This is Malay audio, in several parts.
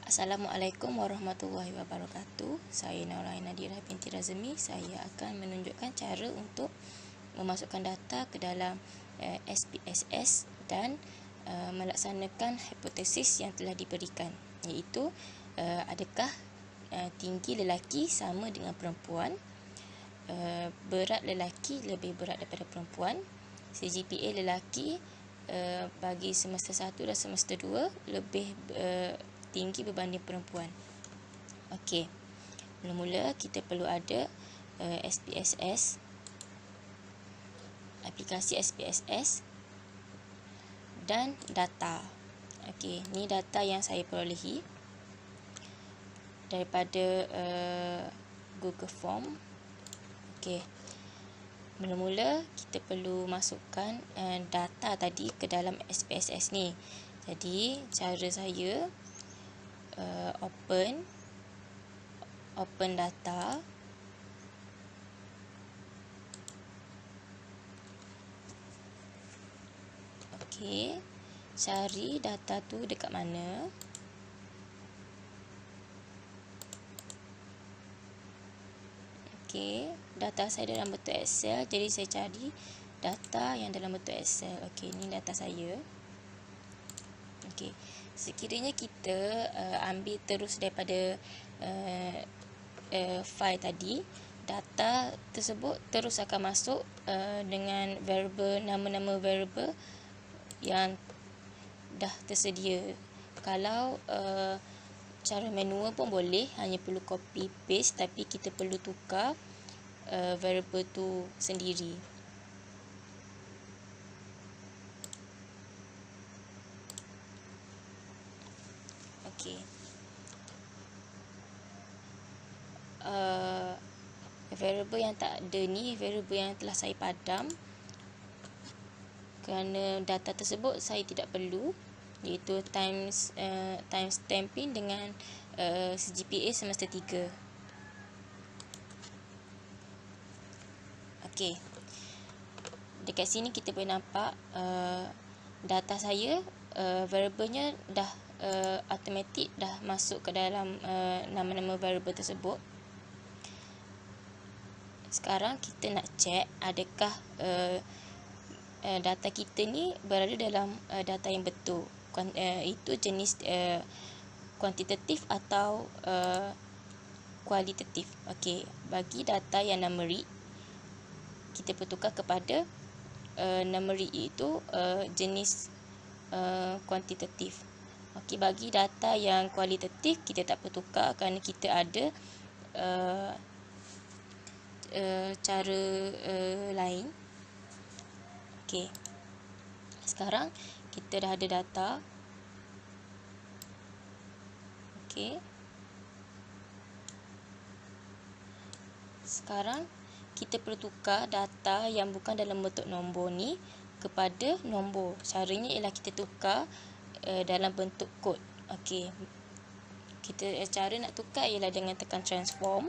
Assalamualaikum warahmatullahi wabarakatuh. Saya Naurah Nadira binti Razmi. Saya akan menunjukkan cara untuk memasukkan data ke dalam SPSS dan melaksanakan hipotesis yang telah diberikan, iaitu adakah tinggi lelaki sama dengan perempuan, berat lelaki lebih berat daripada perempuan, CGPA lelaki bagi semester 1 dan semester 2 lebih tinggi berbanding perempuan. Okey. Mula-mula kita perlu ada SPSS, aplikasi SPSS dan data. Okey, ni data yang saya perolehi daripada Google Form. Okey. Mula-mula kita perlu masukkan data tadi ke dalam SPSS ni. Jadi cara saya open data. Okey, cari data tu dekat mana. Okey, data saya dalam bentuk Excel, jadi saya cari data yang dalam bentuk Excel. Okey, ni data saya. Okey, sekiranya kita ambil terus daripada file tadi, data tersebut terus akan masuk dengan variable, nama-nama variable yang dah tersedia. Kalau cara manual pun boleh, hanya perlu copy paste, tapi kita perlu tukar variable tu sendiri. Okey. Variable yang tak ada ni variable yang telah saya padam, kerana data tersebut saya tidak perlu, iaitu time stamping dengan CGPA semester 3. Okey. Dekat sini kita boleh nampak data saya, variabelnya dah automatik dah masuk ke dalam nama-nama variable tersebut. Sekarang kita nak check adakah data kita ni berada dalam data yang betul. Itu jenis kuantitatif atau kualitatif. Okey, bagi data yang numerik, kita bertukar kepada numerik itu jenis kuantitatif. Okey, bagi data yang kualitatif kita tak bertukar kerana kita ada cara lain. Okey. Sekarang kita dah ada data. Okey. Sekarang kita perlu tukar data yang bukan dalam bentuk nombor ni kepada nombor. Caranya ialah kita tukar dalam bentuk kod. Okey. Cara nak tukar ialah dengan tekan transform,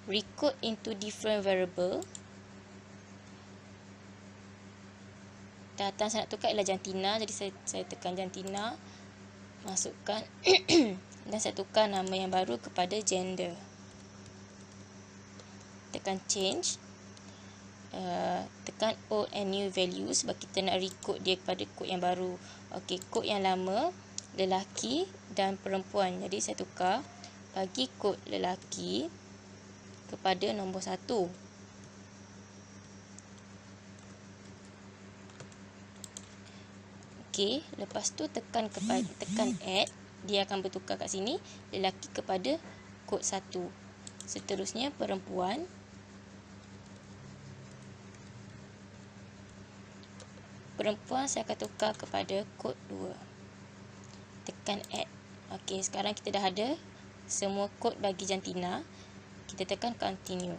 recode into different variable. Data saya nak tukar ialah jantina, jadi saya tekan jantina, masukkan dan saya tukar nama yang baru kepada gender. Tekan change, tekan old and new value sebab kita nak recode dia kepada kod yang baru. Okey, kod yang lama lelaki dan perempuan, jadi saya tukar bagi kod lelaki kepada nombor 1. Okey, lepas tu tekan add, dia akan bertukar kat sini lelaki kepada kod 1. Seterusnya perempuan. Perempuan saya akan tukar kepada kod 2. Tekan add. Okey, sekarang kita dah ada semua kod bagi jantina. Kita tekan continue.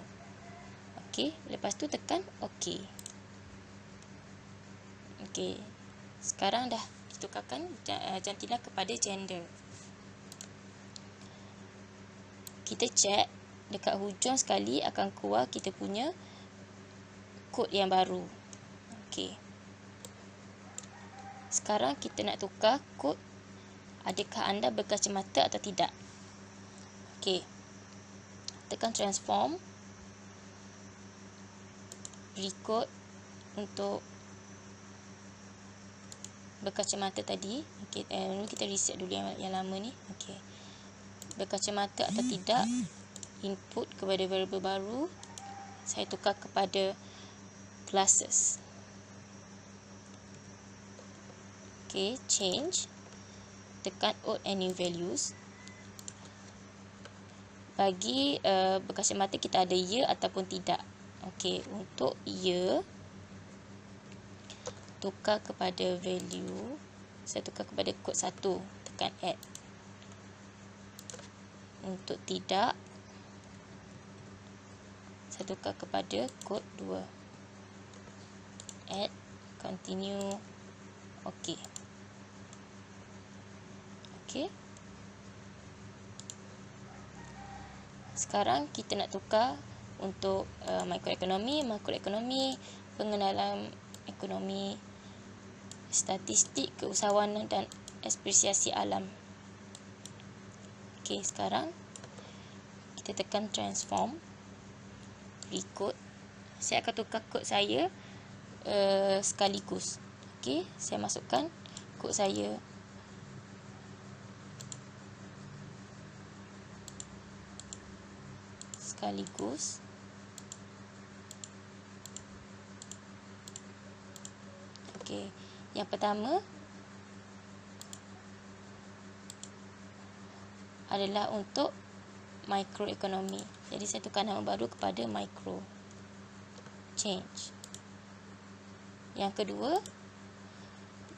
Okey, lepas tu tekan OK. Okey. Sekarang dah ditukarkan jantina kepada gender. Kita check dekat hujung sekali akan keluar kita punya kod yang baru. Okey. Sekarang kita nak tukar kod adakah anda berkacamata atau tidak. Okey. Tekan transform. Record untuk berkacamata tadi. Okey, kita reset dulu yang lama ni. Okey. Berkacamata atau tidak. Input kepada variable baru. Saya tukar kepada glasses. Okey, change. Tekan old and new values. Bagi berkacamata kita ada ya ataupun tidak. Okey, untuk ya, tukar kepada value. Saya tukar kepada kod 1. Tekan add. Untuk tidak, saya tukar kepada kod 2. Add, continue. Okey. Okey. Sekarang kita nak tukar untuk makroekonomi, pengenalan ekonomi, statistik, keusahawanan dan apresiasi alam. Okey, sekarang kita tekan transform. Record. Saya akan tukar kod saya sekaligus. Okey, saya masukkan kod saya. Sekaligus. Okey, yang pertama adalah untuk mikroekonomi. Jadi saya tukar nama baru kepada micro. Change. Yang kedua,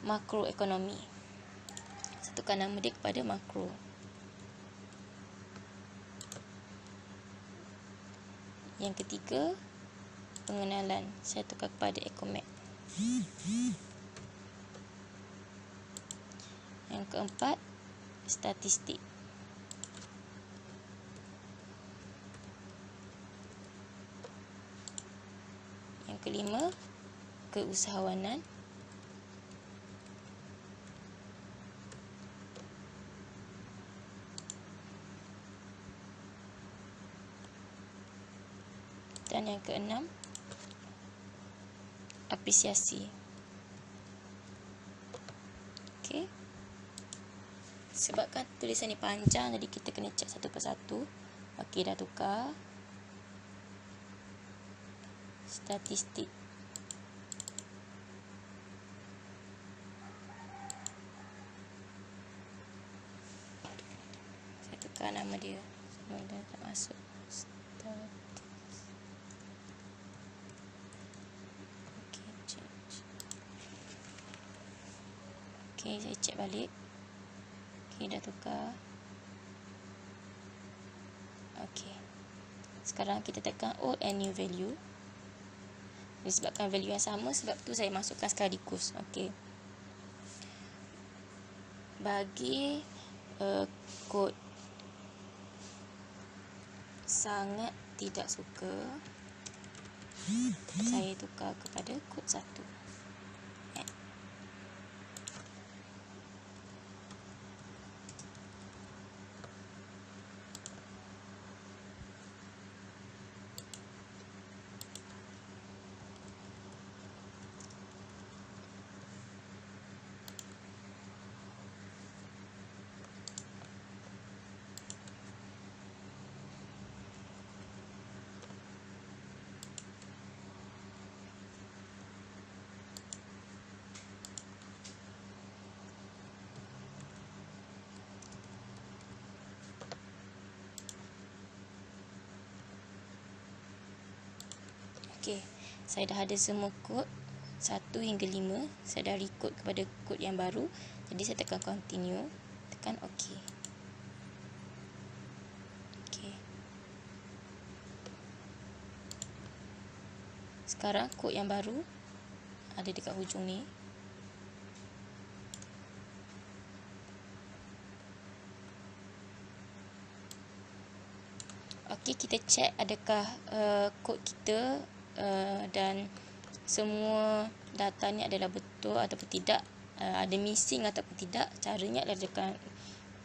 makroekonomi. Saya tukar nama dia kepada makro. Yang ketiga, pengenalan. Saya tukar kepada ecomac. Yang keempat, statistik. Yang kelima, keusahawanan. Dan yang keenam, apresiasi. Okey. Sebabkan tulisan ni panjang, jadi kita kena cek satu persatu. Okey, dah tukar. Statistik. Saya tukar nama dia. Semua dah tak masuk. Okey, saya cek balik. Okey, dah tukar. Okey. Sekarang kita tekan old and new value. Disebabkan value yang sama, sebab tu saya masukkan sekaligus. Okey. Bagi kod sangat tidak suka, saya tukar kepada kod 1. Okey, saya dah ada semua kod 1 hingga 5. Saya dah record kepada kod yang baru. Jadi saya tekan continue, tekan OK. Okey. Sekarang kod yang baru ada dekat hujung ni. Okey, kita cek adakah kod kita dan semua data ni adalah betul ataupun tidak. ada missing ataupun tidak, caranya adalah tekan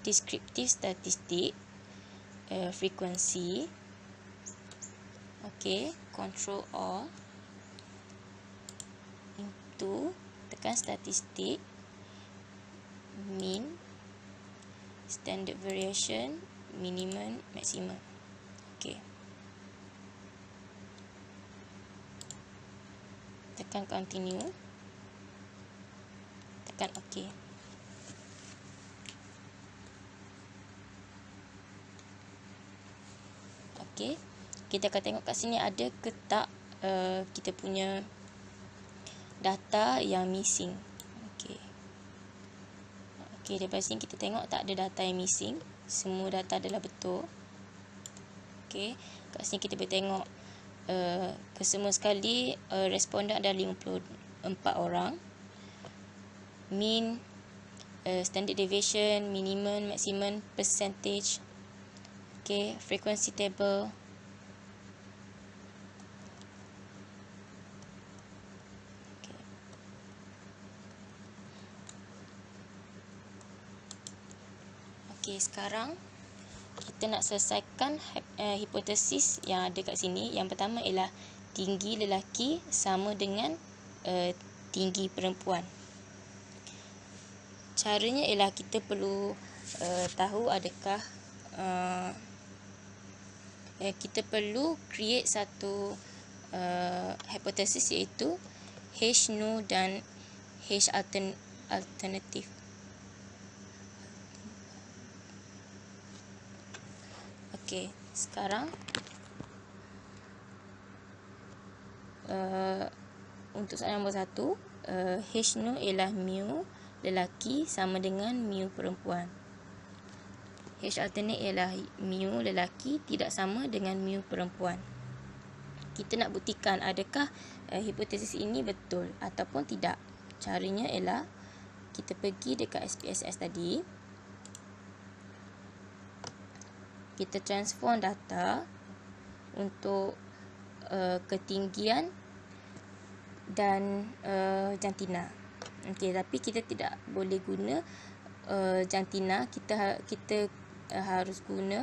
descriptive statistik, frequency. Okey, control all into tekan statistik, mean, standard variation, minimum, maximum. Okey, tekan continue, tekan OK. Okey, kita akan tengok kat sini ada ke tak kita punya data yang missing. Okey. Okey, daripada sini kita tengok tak ada data yang missing. Semua data adalah betul. Okey, kat sini kita boleh tengok kesemua sekali responden ada 54 orang. Mean, standard deviation, minimum, maximum, percentage. Okey, frequency table. Okey, sekarang kita nak selesaikan hipotesis yang ada kat sini. Yang pertama ialah tinggi lelaki sama dengan tinggi perempuan. Caranya ialah kita perlu tahu adakah kita perlu create satu hipotesis, iaitu H null dan H alternatif. Okey, sekarang untuk soalan nombor 1, H null ialah mu lelaki sama dengan mu perempuan. H alternate ialah mu lelaki tidak sama dengan mu perempuan. Kita nak buktikan adakah hipotesis ini betul ataupun tidak. Caranya ialah kita pergi dekat SPSS tadi. Kita transform data untuk ketinggian dan jantina. Okey, tapi kita tidak boleh guna jantina. Kita harus guna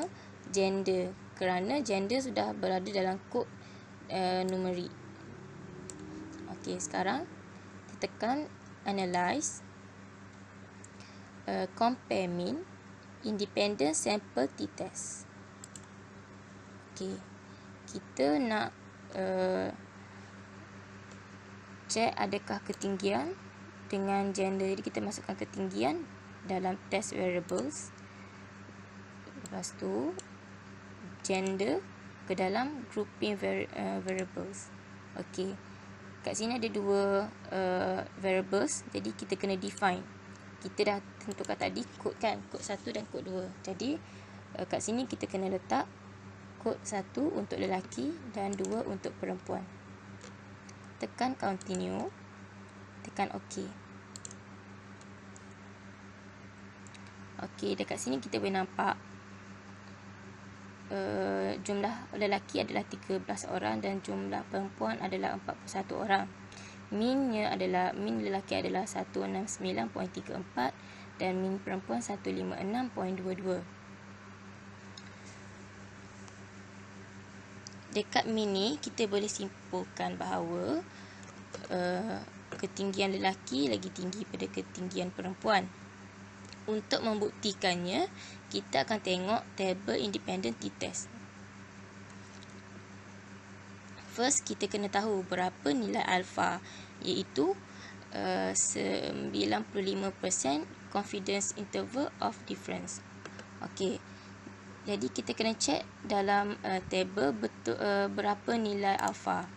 gender, kerana gender sudah berada dalam kod numerik. Okey, sekarang kita tekan analyze, compare mean, independent sample t-test. Okey, kita nak check adakah ketinggian dengan gender. Jadi kita masukkan ketinggian dalam test variables. Lepas tu gender ke dalam grouping variables. Okey, kat sini ada dua variables, jadi kita kena define. Kita dah tentukan tadi kod kan, kod 1 dan kod 2. Jadi kat sini kita kena letak kod 1 untuk lelaki dan 2 untuk perempuan. Tekan continue, tekan OK. Okey, dekat sini kita boleh nampak jumlah lelaki adalah 13 orang dan jumlah perempuan adalah 41 orang. Mean lelaki adalah 169.34 dan mean perempuan 156.22. Dekat mean ni kita boleh simpulkan bahawa ketinggian lelaki lagi tinggi pada ketinggian perempuan. Untuk membuktikannya, kita akan tengok tabel independent t-test. First, kita kena tahu berapa nilai alpha, iaitu 95% confidence interval of difference. Okey, jadi kita kena check dalam tabel betul berapa nilai alpha.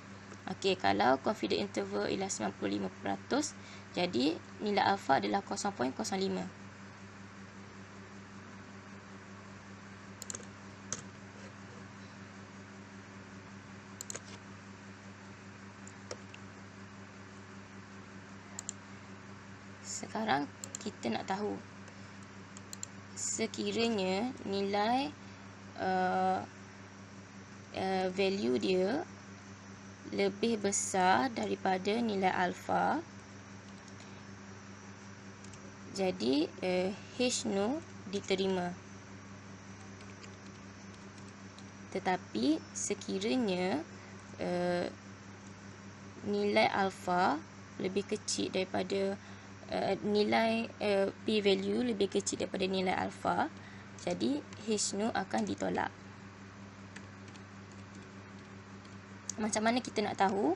Okey, kalau confidence interval ialah 95%, jadi nilai alpha adalah 0.05. Sekarang kita nak tahu sekiranya nilai value dia lebih besar daripada nilai alpha, Jadi H0 diterima. Tetapi sekiranya nilai alfa lebih kecil daripada nilai p-value lebih kecil daripada nilai alfa, jadi H0 akan ditolak. Macam mana kita nak tahu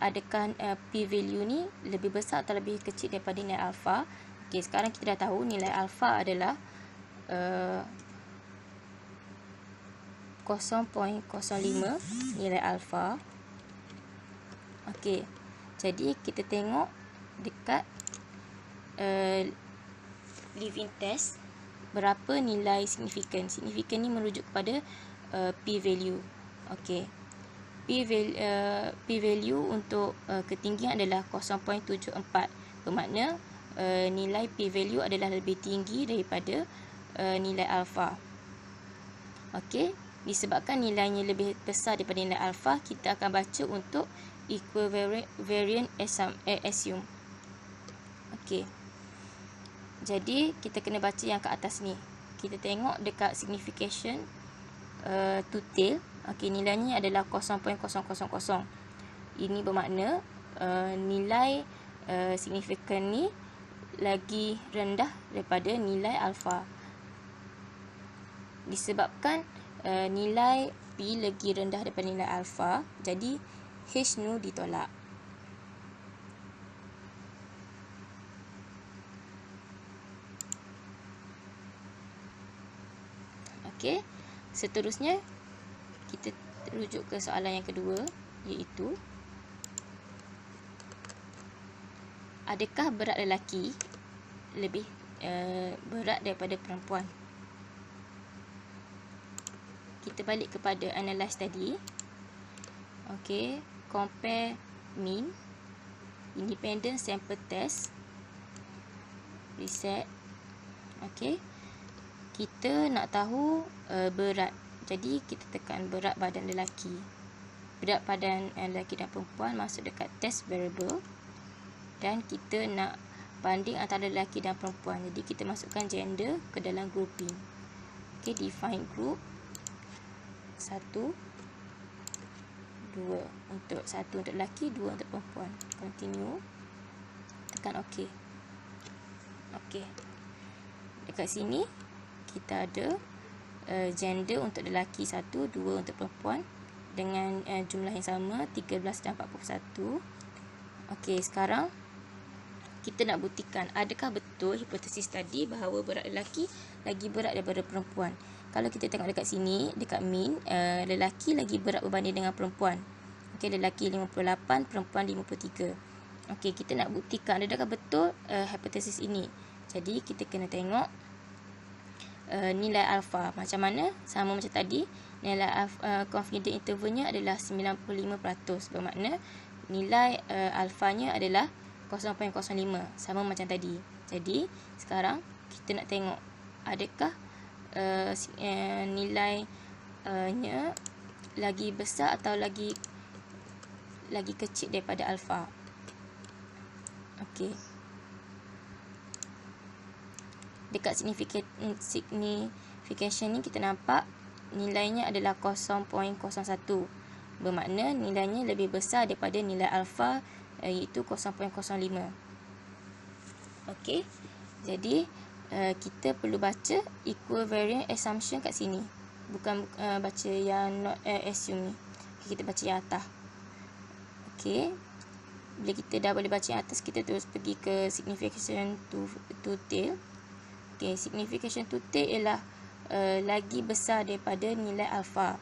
adakah p-value ni lebih besar atau lebih kecil daripada nilai alfa? Okey, sekarang kita dah tahu nilai alfa adalah 0.05 nilai alfa. Okey, jadi kita tengok dekat living test berapa nilai signifikan. Signifikan ni merujuk kepada p-value. Okey, p-value untuk ketinggian adalah 0.74. Bermakna nilai p-value adalah lebih tinggi daripada nilai alfa. Okey, disebabkan nilainya lebih besar daripada nilai alfa, kita akan baca untuk equivariant assume. Okey, jadi kita kena baca yang ke atas ni. Kita tengok dekat signification to tail. Okey, nilainya adalah 0.000. Ini bermakna nilai signifikan ni lagi rendah daripada nilai alfa. Disebabkan nilai P lagi rendah daripada nilai alfa, jadi H0 ditolak. Okey, seterusnya kita rujuk ke soalan yang kedua, iaitu adakah berat lelaki lebih berat daripada perempuan? Kita balik kepada analyze tadi. Okey, compare mean, independent sample test, reset. Okey, kita nak tahu berat. Jadi kita tekan berat badan lelaki. Berat badan lelaki dan perempuan masuk dekat test variable, dan kita nak banding antara lelaki dan perempuan. Jadi kita masukkan gender ke dalam grouping. Okey, define group 1, 2 untuk 1 untuk lelaki, 2 untuk perempuan. Continue. Tekan OK. Okey, dekat sini kita ada gender untuk lelaki 1, 2 untuk perempuan dengan jumlah yang sama 13 dan 41. Okey, sekarang kita nak buktikan adakah betul hipotesis tadi bahawa berat lelaki lagi berat daripada perempuan. Kalau kita tengok dekat sini, dekat mean, lelaki lagi berat berbanding dengan perempuan. Okey, lelaki 58, perempuan 53. Okey, kita nak buktikan adakah betul hipotesis ini. Jadi kita kena tengok nilai alfa. Macam mana? Sama macam tadi, nilai confidence intervalnya adalah 95%. Bermakna nilai alfanya adalah 0.05, sama macam tadi. Jadi sekarang kita nak tengok adakah nilainya lagi besar atau lagi kecil daripada alfa. Okey, dekat signification ni kita nampak nilainya adalah 0.01. Bermakna nilainya lebih besar daripada nilai alfa, iaitu 0.05. Okey, jadi kita perlu baca equivariant assumption kat sini. Bukan baca yang not assume ni. Okay, kita baca yang atas. Okey, bila kita dah boleh baca yang atas, kita terus pergi ke signification to tail. Okey, signification to tail ialah lagi besar daripada nilai alfa.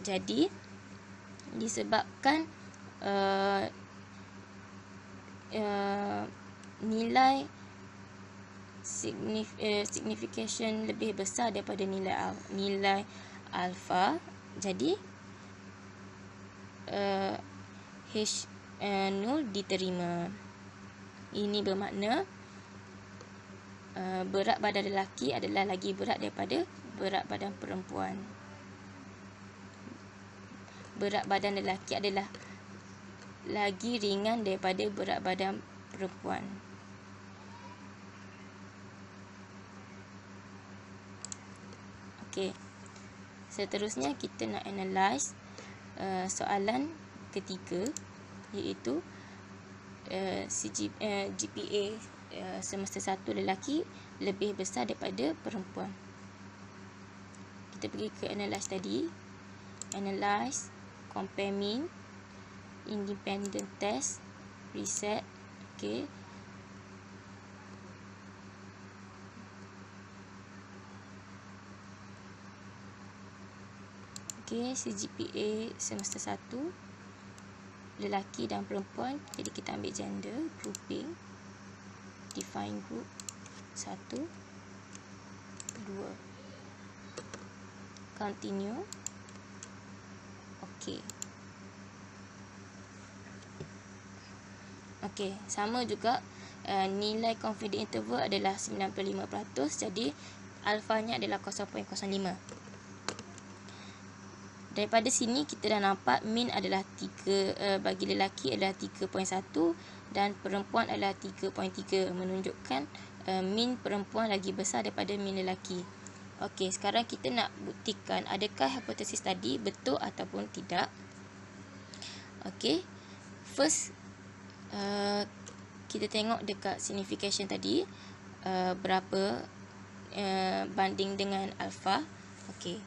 Jadi disebabkan nilai signification lebih besar daripada nilai alfa, jadi H0 diterima. Ini bermakna berat badan lelaki adalah lagi berat daripada berat badan perempuan. Berat badan lelaki adalah lagi ringan daripada berat badan perempuan. Okey. Seterusnya kita nak analyse soalan ketiga, iaitu GPA semester 1 lelaki lebih besar daripada perempuan. Kita pergi ke analyse tadi. Analyse, compare mean, independent test, reset. Okey. Okey, CGPA semester 1 lelaki dan perempuan. Jadi kita ambil gender, grouping, define group 1, 2, continue. Okey. Okey, sama juga nilai confidence interval adalah 95%, jadi alfanya adalah 0.05. Daripada sini kita dah nampak mean adalah 3 bagi lelaki adalah 3.1 dan perempuan adalah 3.3, menunjukkan mean perempuan lagi besar daripada mean lelaki. Okey, sekarang kita nak buktikan adakah hipotesis tadi betul ataupun tidak. Okey. First kita tengok dekat signification tadi berapa banding dengan alpha. Okey.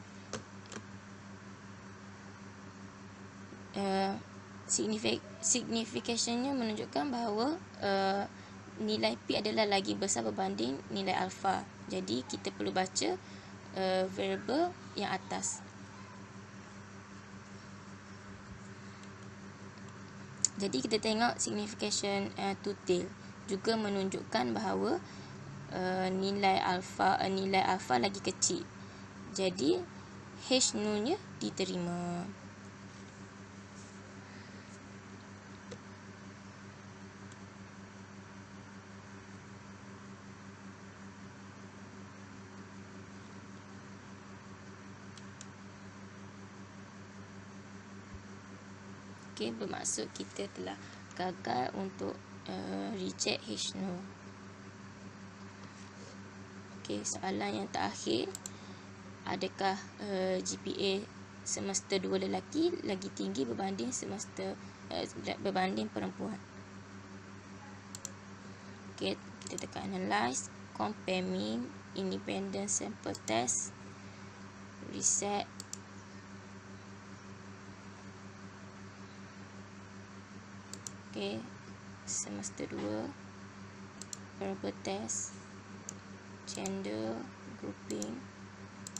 Significationnya menunjukkan bahawa nilai P adalah lagi besar berbanding nilai alpha. Jadi kita perlu baca variable yang atas. Jadi kita tengok signification to tail juga menunjukkan bahawa nilai alpha lagi kecil. Jadi H nu-nya diterima. Okey, bermaksud kita telah gagal untuk reject H nu. Okey, soalan yang terakhir. Adakah GPA semester 2 lelaki lagi tinggi berbanding berbanding perempuan? Okey, kita tekan analyze, compare mean, independent sample test, reset. Okey, semester 2, variable test, gender, grouping,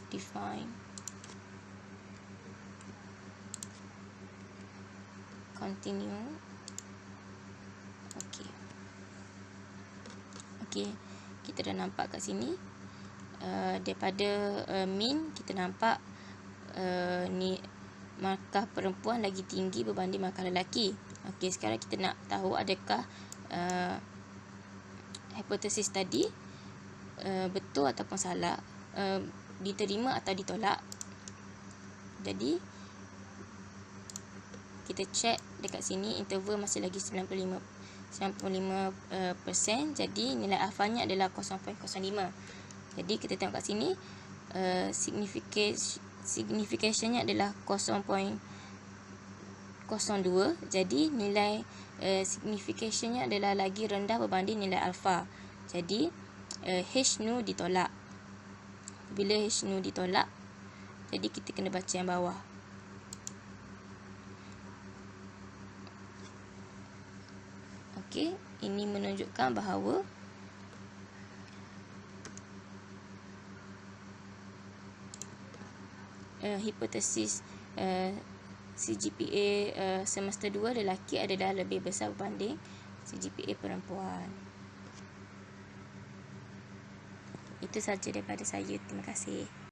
define, continue. Okey. Okey, kita dah nampak kat sini daripada mean kita nampak ni markah perempuan lagi tinggi berbanding markah lelaki. Okey, sekarang kita nak tahu adakah hipotesis tadi betul ataupun salah, diterima atau ditolak. Jadi kita check dekat sini, interval masih lagi 95%, jadi nilai alfanya adalah 0.05. Jadi kita tengok kat sini significationnya adalah 0.02, jadi nilai significationnya adalah lagi rendah berbanding nilai alfa. Jadi H nu ditolak. Bila H nu ditolak, jadi kita kena baca yang bawah. Okey, ini menunjukkan bahawa hipotesis CGPA semester 2 lelaki adalah lebih besar berbanding CGPA perempuan. Itu sahaja daripada saya. Terima kasih.